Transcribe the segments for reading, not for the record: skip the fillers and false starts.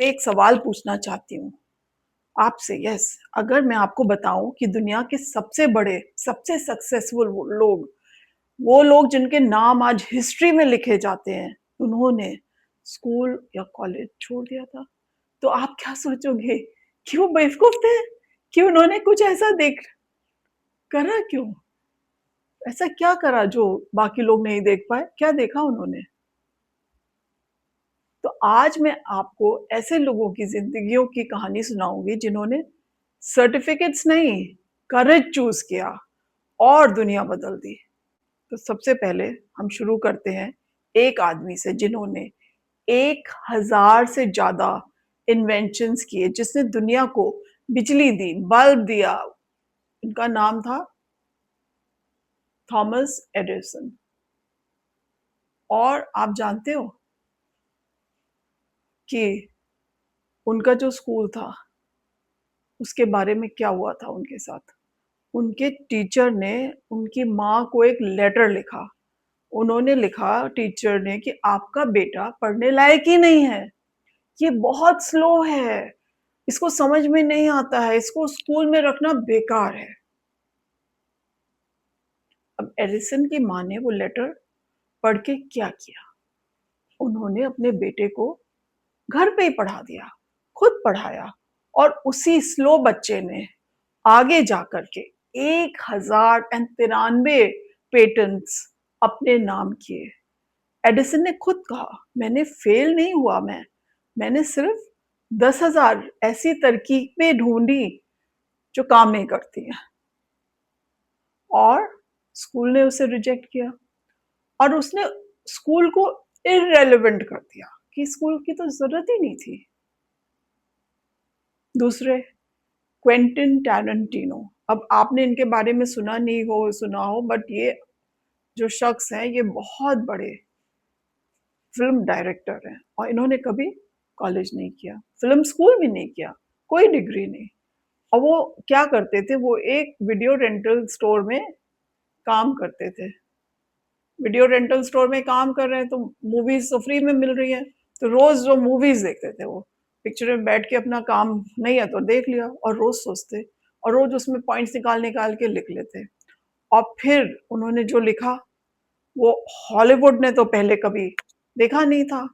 एक सवाल पूछना चाहती हूँ आपसे। यस, अगर मैं आपको बताऊं कि दुनिया के सबसे बड़े, सबसे सक्सेसफुल वो लोग जिनके नाम आज हिस्ट्री में लिखे जाते हैं, उन्होंने स्कूल या कॉलेज छोड़ दिया था, तो आप क्या सोचोगे कि वो बेवकूफ थे? कि उन्होंने कुछ ऐसा देख करा? क्यों ऐसा क्या करा जो बाकी लोग नहीं देख पाए? क्या देखा उन्होंने? तो आज मैं आपको ऐसे लोगों की जिंदगियों की कहानी सुनाऊंगी जिन्होंने सर्टिफिकेट्स नहीं, करेज चूज किया और दुनिया बदल दी। तो सबसे पहले हम शुरू करते हैं एक आदमी से जिन्होंने 1000 से ज्यादा इन्वेंशंस किए, जिसने दुनिया को बिजली दी, बल्ब दिया। उनका नाम था थॉमस एडिसन। और आप जानते हो कि उनका जो स्कूल था उसके बारे में क्या हुआ था उनके साथ? उनके टीचर ने उनकी माँ को एक लेटर लिखा। उन्होंने लिखा टीचर ने कि आपका बेटा पढ़ने लायक ही नहीं है, ये बहुत स्लो है, इसको समझ में नहीं आता है, इसको स्कूल में रखना बेकार है। अब एडिसन की माँ ने वो लेटर पढ़ के क्या किया? उन्होंने अपने बेटे को घर पे ही पढ़ा दिया, खुद पढ़ाया। और उसी स्लो बच्चे ने आगे जाकर के 1093 पेटेंट्स अपने नाम किए। एडिसन ने खुद कहा, मैंने फेल नहीं हुआ, मैंने सिर्फ 10,000 ऐसी तरकीबें ढूंढी जो काम नहीं करती हैं। और स्कूल ने उसे रिजेक्ट किया और उसने स्कूल को इररेलेवेंट कर दिया कि स्कूल की तो जरूरत ही नहीं थी। दूसरे, क्वेंटिन टैरेंटिनो। अब आपने इनके बारे में सुना हो, बट ये जो शख्स हैं ये बहुत बड़े फिल्म डायरेक्टर हैं और इन्होंने कभी कॉलेज नहीं किया, फिल्म स्कूल भी नहीं किया, कोई डिग्री नहीं। और वो क्या करते थे, वो एक वीडियो रेंटल स्टोर में काम करते थे। वीडियो रेंटल स्टोर में काम कर रहे हैं तो मूवीज तो फ्री में मिल रही है, तो रोज जो मूवीज देखते थे वो पिक्चर में बैठ के, अपना काम नहीं है तो देख लिया और रोज सोचते और रोज उसमें पॉइंट्स निकाल निकाल के लिख लेते। और फिर उन्होंने जो लिखा वो हॉलीवुड ने तो पहले कभी देखा नहीं था।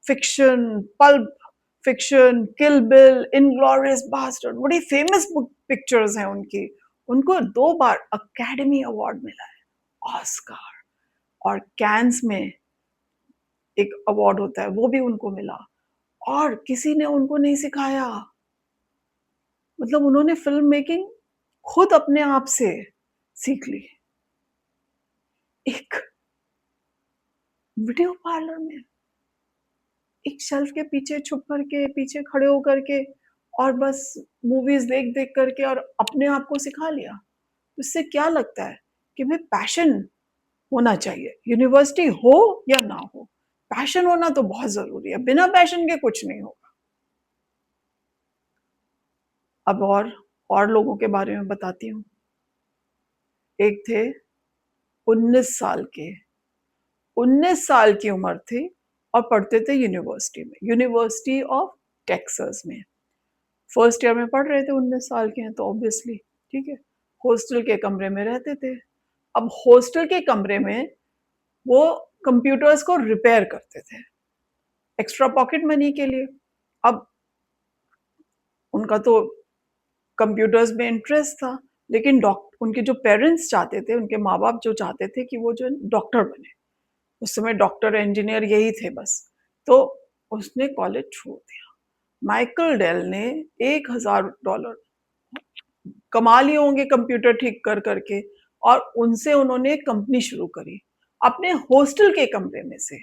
फिक्शन, पल्प फिक्शन, किल बिल, इनग्लोरियस बास्टर्ड, बड़ी फेमस पिक्चर्स हैं उनकी। उनको 2 बार अकेडमी अवार्ड मिला है, ऑस्कार और कैंस में एक अवार्ड होता है वो भी उनको मिला। और किसी ने उनको नहीं सिखाया। मतलब उन्होंने फिल्म मेकिंग खुद अपने आप से सीख ली, एक वीडियो पार्लर में, एक शेल्फ के पीछे छुप करके, पीछे खड़े होकर के, और बस मूवीज देख देख करके और अपने आप को सिखा लिया। इससे क्या लगता है कि भाई पैशन होना चाहिए, यूनिवर्सिटी हो या ना हो, पैशन होना तो बहुत जरूरी है, बिना पैशन के कुछ नहीं होगा। अब और लोगों के बारे में बताती हूँ। एक थे 19 साल के, 19 साल की उम्र थी और पढ़ते थे यूनिवर्सिटी में, यूनिवर्सिटी ऑफ टेक्सास में। फर्स्ट ईयर में पढ़ रहे थे, 19 साल के हैं तो ऑब्वियसली ठीक है। हॉस्टल के कमरे में रहते थे। अब हॉस्टल के कमरे में वो कंप्यूटर्स को रिपेयर करते थे एक्स्ट्रा पॉकेट मनी के लिए। अब उनका तो कंप्यूटर्स में इंटरेस्ट था, लेकिन उनके जो पेरेंट्स चाहते थे, उनके माँ बाप जो चाहते थे कि वो जो डॉक्टर बने। उस समय डॉक्टर इंजीनियर यही थे बस। तो उसने कॉलेज छोड़ दिया। माइकल डेल ने $1,000 कमा लिए होंगे कंप्यूटर ठीक कर करके, और उनसे उन्होंने एक कंपनी शुरू करी अपने हॉस्टल के कमरे में से।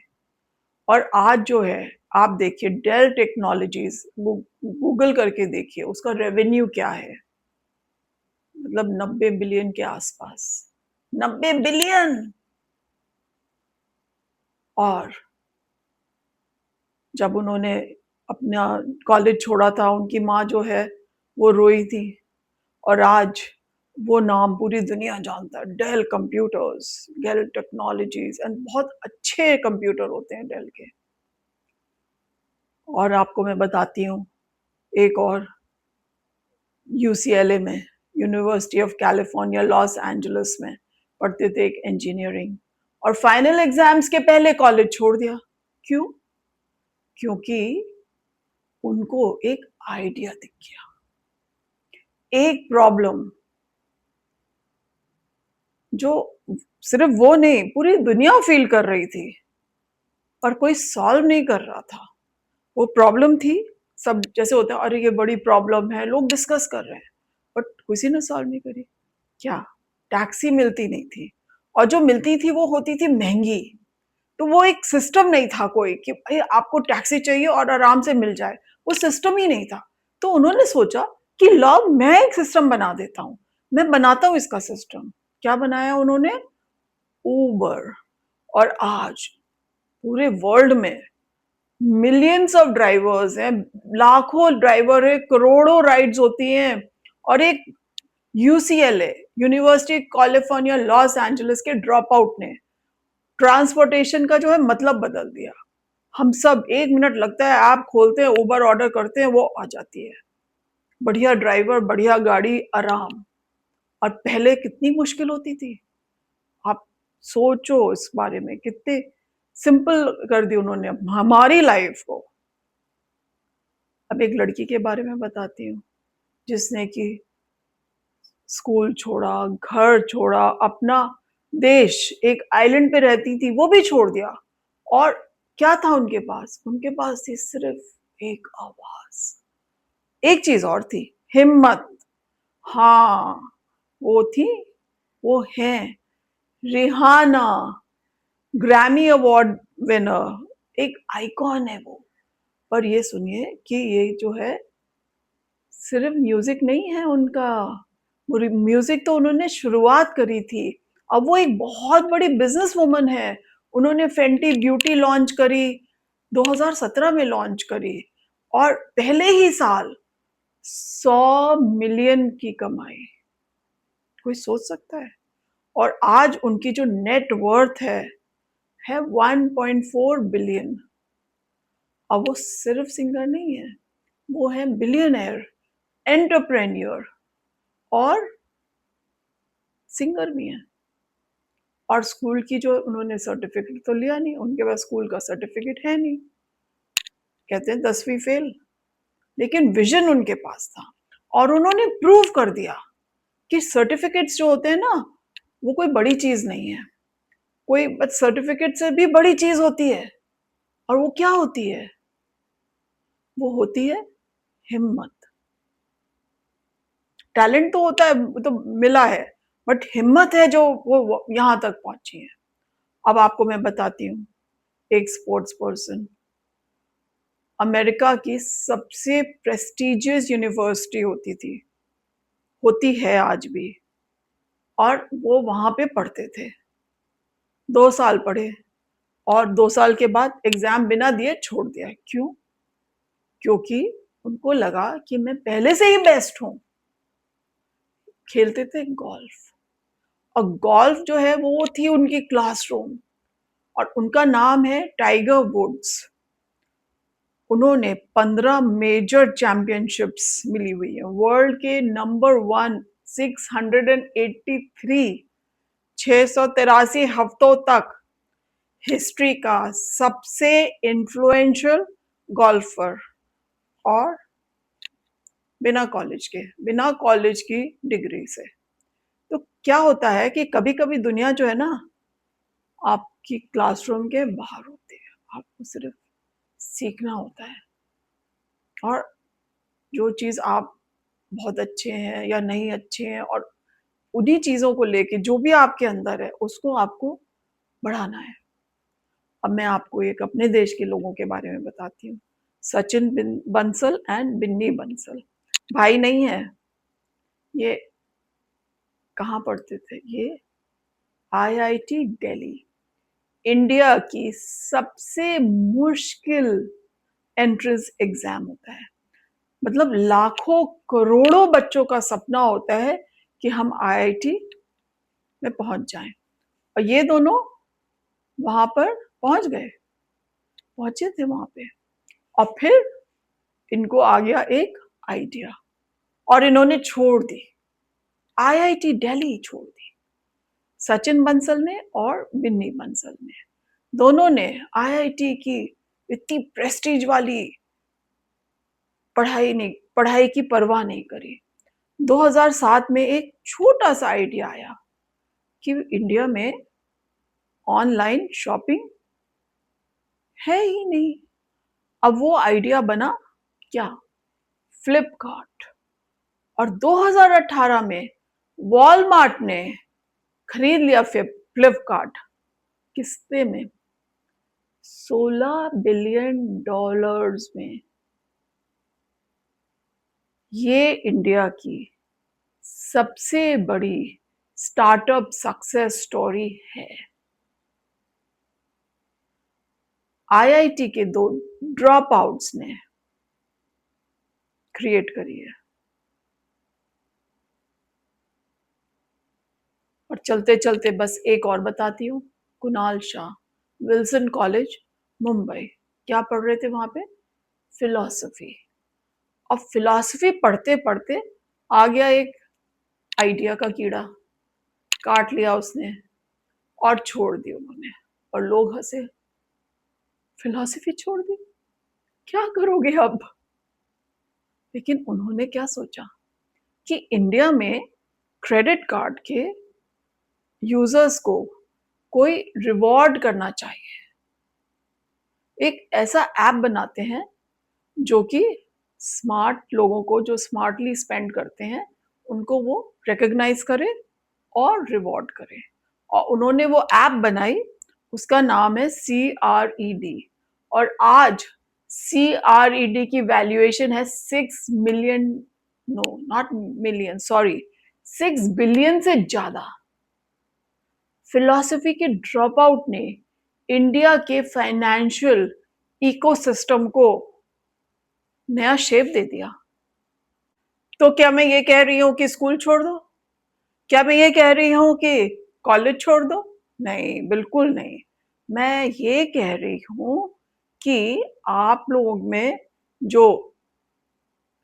और आज जो है, आप देखिए डेल टेक्नोलॉजीज, गूगल करके देखिए उसका रेवेन्यू क्या है। मतलब 90 बिलियन के आसपास, 90 बिलियन। और जब उन्होंने अपना कॉलेज छोड़ा था, उनकी माँ जो है वो रोई थी। और आज वो नाम पूरी दुनिया जानता है, Dell computers, Dell technologies, and बहुत अच्छे कंप्यूटर होते हैं डेल के। और आपको मैं बताती हूँ एक और, यूसीएलए में, university of California Los Angeles में पढ़ते थे एक इंजीनियरिंग, और फाइनल एग्जाम्स के पहले कॉलेज छोड़ दिया। क्यों? क्योंकि उनको एक आइडिया दिख गया, एक प्रॉब्लम जो सिर्फ वो नहीं, पूरी दुनिया फील कर रही थी और कोई सॉल्व नहीं कर रहा था। वो प्रॉब्लम थी, सब जैसे होता है, अरे ये बड़ी प्रॉब्लम है, लोग डिस्कस कर रहे हैं, बट किसी ने सॉल्व नहीं करी। क्या? टैक्सी मिलती नहीं थी, और जो मिलती थी वो होती थी महंगी। तो वो एक सिस्टम नहीं था कोई कि भाई आपको टैक्सी चाहिए और आराम से मिल जाए, वो सिस्टम ही नहीं था। तो उन्होंने सोचा कि लो मैं एक सिस्टम बना देता हूँ, मैं बनाता हूँ इसका सिस्टम। क्या बनाया उन्होंने? उबर। और आज पूरे वर्ल्ड में मिलियंस ऑफ ड्राइवर्स हैं, लाखों ड्राइवर है, करोड़ों राइड्स होती हैं, और एक UCLA, university California Los Angeles के ड्रॉप आउट ने ट्रांसपोर्टेशन का जो है मतलब बदल दिया। हम सब 1 मिनट लगता है, ऐप खोलते हैं, उबर ऑर्डर करते हैं, वो आ जाती है। बढ़िया ड्राइवर, बढ़िया गाड़ी, आराम। और पहले कितनी मुश्किल होती थी, आप सोचो इस बारे में, कितने सिंपल कर दी उन्होंने हमारी लाइफ को। अब एक लड़की के बारे में बताती हूँ, जिसने कि स्कूल छोड़ा, घर छोड़ा, अपना देश, एक आइलैंड पे रहती थी वो भी छोड़ दिया। और क्या था उनके पास? उनके पास थी सिर्फ एक आवाज, एक चीज और थी, हिम्मत। हाँ, वो थी, वो है रिहाना, ग्रैमी अवार्ड विनर, एक आइकॉन है वो। पर ये सुनिए कि ये जो है सिर्फ म्यूजिक नहीं है उनका, म्यूजिक तो उन्होंने शुरुआत करी थी, अब वो एक बहुत बड़ी बिजनेस वुमन है। उन्होंने फेंटी ब्यूटी लॉन्च करी, 2017 में लॉन्च करी, और पहले ही साल 100 मिलियन की कमाई। कोई सोच सकता है? और आज उनकी जो नेट वर्थ है 1.4 बिलियन। अब वो सिर्फ सिंगर नहीं है, वो है बिलियनर, एंटरप्रेन्योर, और सिंगर भी है। और स्कूल की जो उन्होंने सर्टिफिकेट तो लिया नहीं, उनके पास स्कूल का सर्टिफिकेट है नहीं, कहते हैं 10वीं फेल, लेकिन विजन उनके पास था। और उन्होंने प्रूव कर दिया कि सर्टिफिकेट्स जो होते हैं ना, वो कोई बड़ी चीज नहीं है, कोई बस सर्टिफिकेट से भी बड़ी चीज होती है। और वो क्या होती है? वो होती है हिम्मत। टैलेंट तो होता है, वो तो मिला है, बट हिम्मत है जो वो यहां तक पहुंची है। अब आपको मैं बताती हूँ, एक स्पोर्ट्स पर्सन, अमेरिका की सबसे प्रेस्टिजियस यूनिवर्सिटी होती थी, होती है आज भी, और वो वहां पे पढ़ते थे, 2 साल पढ़े, और 2 साल के बाद एग्जाम बिना दिए छोड़ दिया। क्यों? क्योंकि उनको लगा कि मैं पहले से ही बेस्ट हूं। खेलते थे गोल्फ, और गोल्फ जो है वो थी उनकी क्लासरूम, और उनका नाम है टाइगर वुड्स। उन्होंने 15 मेजर चैंपियनशिप्स मिली हुई है, वर्ल्ड के नंबर 1, 683, 683 हफ्तों तक हिस्ट्री का सबसे इन्फ्लुएंशियल गोल्फर, और बिना कॉलेज की डिग्री से। तो क्या होता है कि कभी कभी दुनिया जो है ना, आपकी क्लासरूम के बाहर होती है, आपको सिर्फ सीखना होता है। और जो चीज आप बहुत अच्छे हैं या नहीं अच्छे हैं, और उन्हीं चीजों को लेके जो भी आपके अंदर है उसको आपको बढ़ाना है। अब मैं आपको एक अपने देश के लोगों के बारे में बताती हूँ, सचिन बंसल एंड बिन्नी बंसल। भाई नहीं है ये, कहाँ पढ़ते थे ये? आईआईटी दिल्ली, इंडिया की सबसे मुश्किल एंट्रेंस एग्जाम होता है। मतलब लाखों करोड़ों बच्चों का सपना होता है कि हम आईआईटी में पहुंच जाएं, और ये दोनों वहां पर पहुंच गए, पहुंचे थे वहां पे। और फिर इनको आ गया एक आइडिया और इन्होंने छोड़ दी, आईआईटी दिल्ली छोड़ दी। सचिन बंसल ने और बिन्नी बंसल ने, दोनों ने आईआईटी की इतनी प्रेस्टीज वाली पढ़ाई की परवाह नहीं करी। 2007 में एक छोटा सा आइडिया आया कि इंडिया में ऑनलाइन शॉपिंग है ही नहीं। अब वो आइडिया बना क्या, फ्लिपकार्ट। और 2018 में वॉलमार्ट ने खरीद लिया फ्लिपकार्ट, किसते में, $16 बिलियन में। ये इंडिया की सबसे बड़ी स्टार्टअप सक्सेस स्टोरी है। आईआईटी के 2 ड्रॉप आउट्स ने क्रिएट करी है। और चलते चलते बस एक और बताती हूँ, कुणाल शाह, विल्सन कॉलेज मुंबई, क्या पढ़ रहे थे वहां पे, फिलॉसफी। और फिलॉसफी पढ़ते पढ़ते आ गया एक आइडिया का कीड़ा, काट लिया उसने और छोड़ दी उन्होंने, और लोग हंसे, फिलॉसफी छोड़ दी, क्या करोगे अब। लेकिन उन्होंने क्या सोचा कि इंडिया में क्रेडिट कार्ड के यूजर्स को कोई रिवॉर्ड करना चाहिए, एक ऐसा ऐप बनाते हैं जो कि स्मार्ट लोगों को, जो स्मार्टली स्पेंड करते हैं, उनको वो रिकॉग्नाइज करे और रिवॉर्ड करे। और उन्होंने वो ऐप बनाई, उसका नाम है CRED। और आज CRED की वैल्यूएशन है 6 million, no not million, sorry, 6 billion से ज्यादा। फिलॉसफी के ड्रॉप आउट ने इंडिया के फाइनेंशियल इकोसिस्टम को नया शेप दे दिया। तो क्या मैं ये कह रही हूं कि स्कूल छोड़ दो, क्या मैं ये कह रही हूं कि कॉलेज छोड़ दो, नहीं, बिल्कुल नहीं। मैं ये कह रही हूं कि आप लोग में जो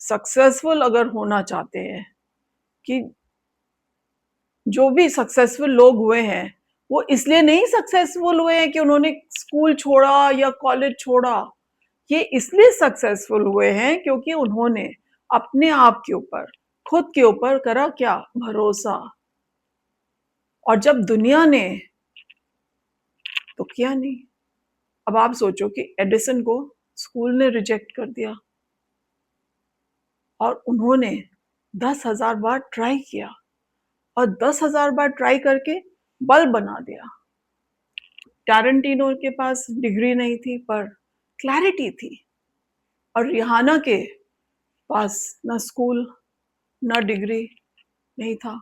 सक्सेसफुल अगर होना चाहते हैं, कि जो भी सक्सेसफुल लोग हुए हैं वो इसलिए नहीं सक्सेसफुल हुए हैं कि उन्होंने स्कूल छोड़ा या कॉलेज छोड़ा, ये इसलिए सक्सेसफुल हुए हैं क्योंकि उन्होंने अपने आप के ऊपर, खुद के ऊपर करा क्या, भरोसा। और जब दुनिया ने तो किया नहीं। अब आप सोचो कि एडिसन को स्कूल ने रिजेक्ट कर दिया और उन्होंने 10,000 बार ट्राई किया, और 10,000 बार ट्राई करके बल्ब बना दिया। टैरेंटिनो के पास डिग्री नहीं थी पर क्लैरिटी थी, और रिहाना के पास ना स्कूल ना डिग्री नहीं था,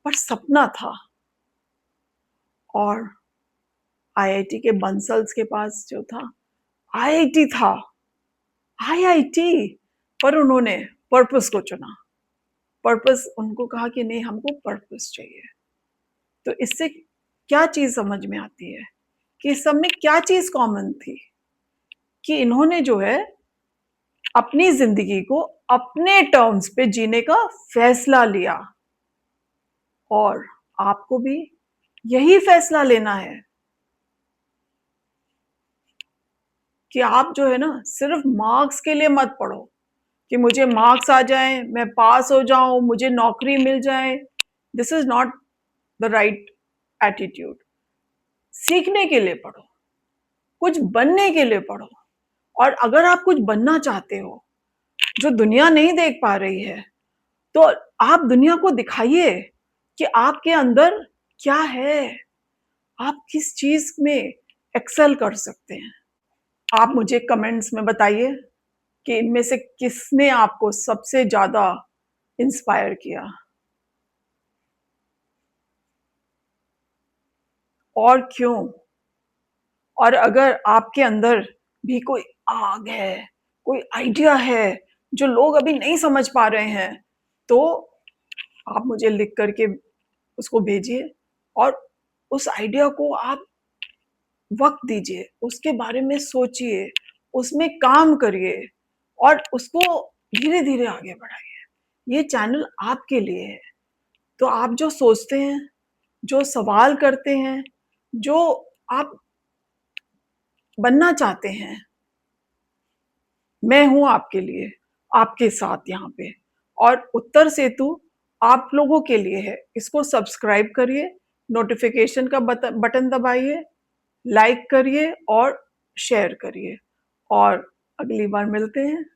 पर सपना था। और आईआईटी के बंसल्स के पास जो था, आईआईटी था, आईआईटी, पर उन्होंने पर्पस को चुना। पर्पस, उनको कहा कि नहीं, हमको पर्पस चाहिए। तो इससे क्या चीज समझ में आती है कि इस सब में क्या चीज कॉमन थी, कि इन्होंने जो है अपनी जिंदगी को अपने टर्म्स पे जीने का फैसला लिया। और आपको भी यही फैसला लेना है कि आप जो है ना, सिर्फ मार्क्स के लिए मत पढ़ो कि मुझे मार्क्स आ जाएं, मैं पास हो जाऊं, मुझे नौकरी मिल जाए। This is not the right attitude. सीखने के लिए पढ़ो, कुछ बनने के लिए पढ़ो। और अगर आप कुछ बनना चाहते हो जो दुनिया नहीं देख पा रही है, तो आप दुनिया को दिखाइए कि आपके अंदर क्या है, आप किस चीज में एक्सेल कर सकते हैं। आप मुझे कमेंट्स में बताइए कि इनमें से किसने आपको सबसे ज्यादा इंस्पायर किया, और क्यों। और अगर आपके अंदर भी कोई आग है, कोई आइडिया है जो लोग अभी नहीं समझ पा रहे हैं, तो आप मुझे लिख करके उसको भेजिए, और उस आइडिया को आप वक्त दीजिए, उसके बारे में सोचिए, उसमें काम करिए और उसको धीरे-धीरे आगे बढ़ाइए। ये चैनल आपके लिए है। तो आप जो सोचते हैं, जो सवाल करते हैं, जो आप बनना चाहते हैं, मैं हूँ आपके लिए, आपके साथ यहाँ पे। और उत्तर सेतु आप लोगों के लिए है। इसको सब्सक्राइब करिए, नोटिफ़िकेशन का बटन दबाइए, लाइक करिए और शेयर करिए। और अगली बार मिलते हैं।